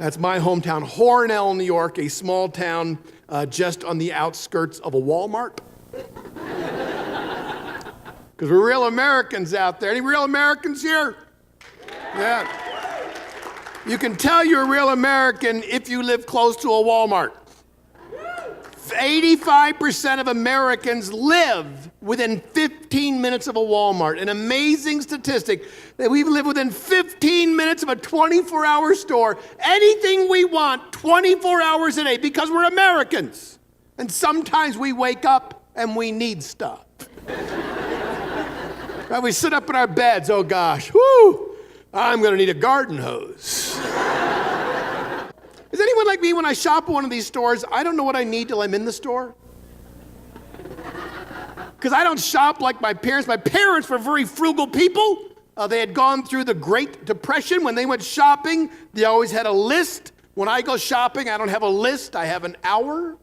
That's my hometown, Hornell, New York, a small town just on the outskirts of a Walmart. Because we're real Americans out there. Any real Americans here? Yeah. You can tell you're a real American if you live close to a Walmart. 85% of Americans live within 15 minutes of a Walmart. An amazing statistic that we live within 15 minutes of a 24-hour store. Anything we want 24 hours a day because we're Americans. And sometimes we wake up and we need stuff. Right, we sit up in our beds, oh gosh, whoo, I'm gonna need a garden hose. Is anyone like me when I shop at one of these stores, I don't know what I need till I'm in the store? Because I don't shop like my parents. My parents were very frugal people. They had gone through the Great Depression. When they went shopping, they always had a list. When I go shopping, I don't have a list, I have an hour.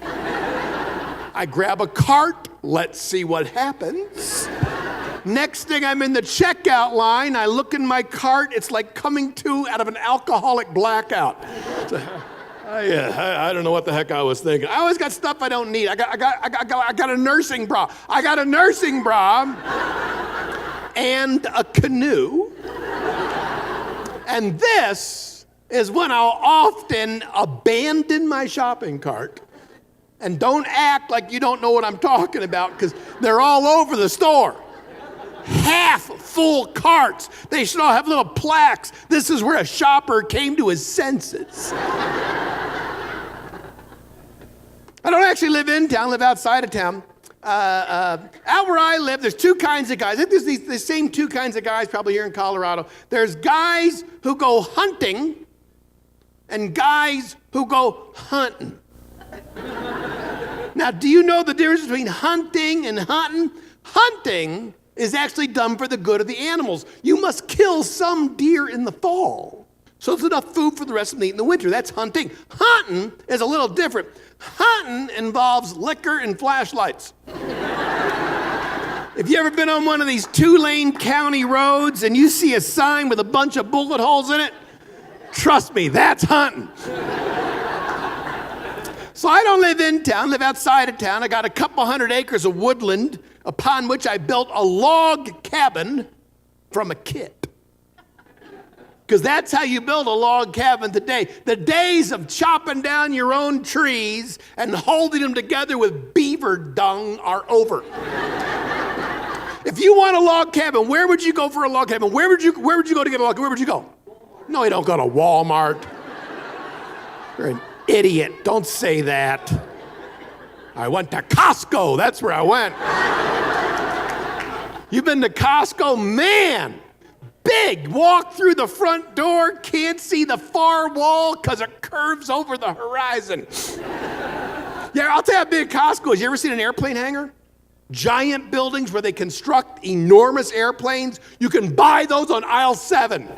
I grab a cart, let's see what happens. Next thing I'm in the checkout line, I look in my cart, it's like coming to out of an alcoholic blackout. I don't know what the heck I was thinking. I always got stuff I don't need. I got a nursing bra. I got a nursing bra and a canoe. And this is when I'll often abandon my shopping cart. And don't act like you don't know what I'm talking about because they're all over the store. Half full carts. They should all have little plaques. This is where a shopper came to his senses. I don't actually live in town, I live outside of town. Out where I live, there's two kinds of guys. I think there's the same two kinds of guys probably here in Colorado. There's guys who go hunting and guys who go hunting. Now, do you know the difference between hunting and hunting? Hunting is actually done for the good of the animals. You must kill some deer in the fall, so there's enough food for the rest of them to eat in the winter. That's hunting. Hunting is a little different. Hunting involves liquor and flashlights. If you ever been on one of these 2-lane county roads and you see a sign with a bunch of bullet holes in it, trust me, that's hunting. So I don't live in town, live outside of town. I got a couple hundred acres of woodland upon which I built a log cabin from a kit. Because that's how you build a log cabin today. The days of chopping down your own trees and holding them together with beaver dung are over. If you want a log cabin, where would you go for a log cabin? Where would you go to get a log cabin? Where would you go? No, you don't go to Walmart. You're an idiot. Don't say that. I went to Costco. That's where I went. You've been to Costco? Man, big. Walk through the front door, can't see the far wall because it curves over the horizon. Yeah, I'll tell you how big Costco is. You ever seen an airplane hangar? Giant buildings where they construct enormous airplanes. You can buy those on aisle 7.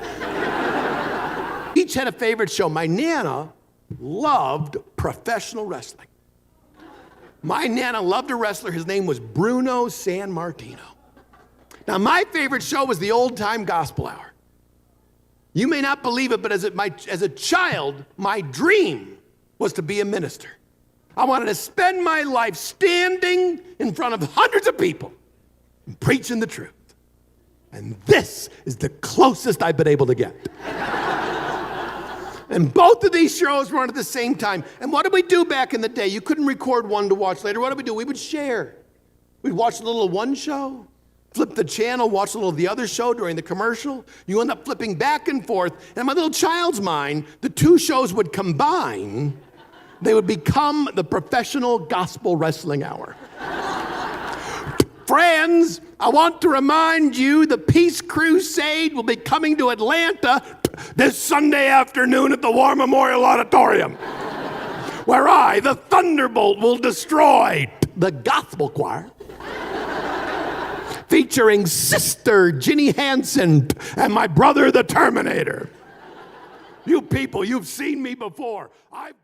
Each had a favorite show. My Nana loved professional wrestling. My Nana loved a wrestler. His name was Bruno Sammartino. Now, my favorite show was the Old Time Gospel Hour. You may not believe it, but as a child, my dream was to be a minister. I wanted to spend my life standing in front of hundreds of people and preaching the truth. And this is the closest I've been able to get. And both of these shows were on at the same time. And what did we do back in the day? You couldn't record one to watch later. What did we do? We would share. We'd watch a little of one show, flip the channel, watch a little of the other show during the commercial. You end up flipping back and forth. And in my little child's mind, the two shows would combine. They would become the Professional Gospel Wrestling Hour. Friends, I want to remind you the Peace Crusade will be coming to Atlanta this Sunday afternoon at the War Memorial Auditorium, where I, the Thunderbolt, will destroy the gospel choir, featuring Sister Ginny Hansen and my brother, the Terminator. You people, you've seen me before. I've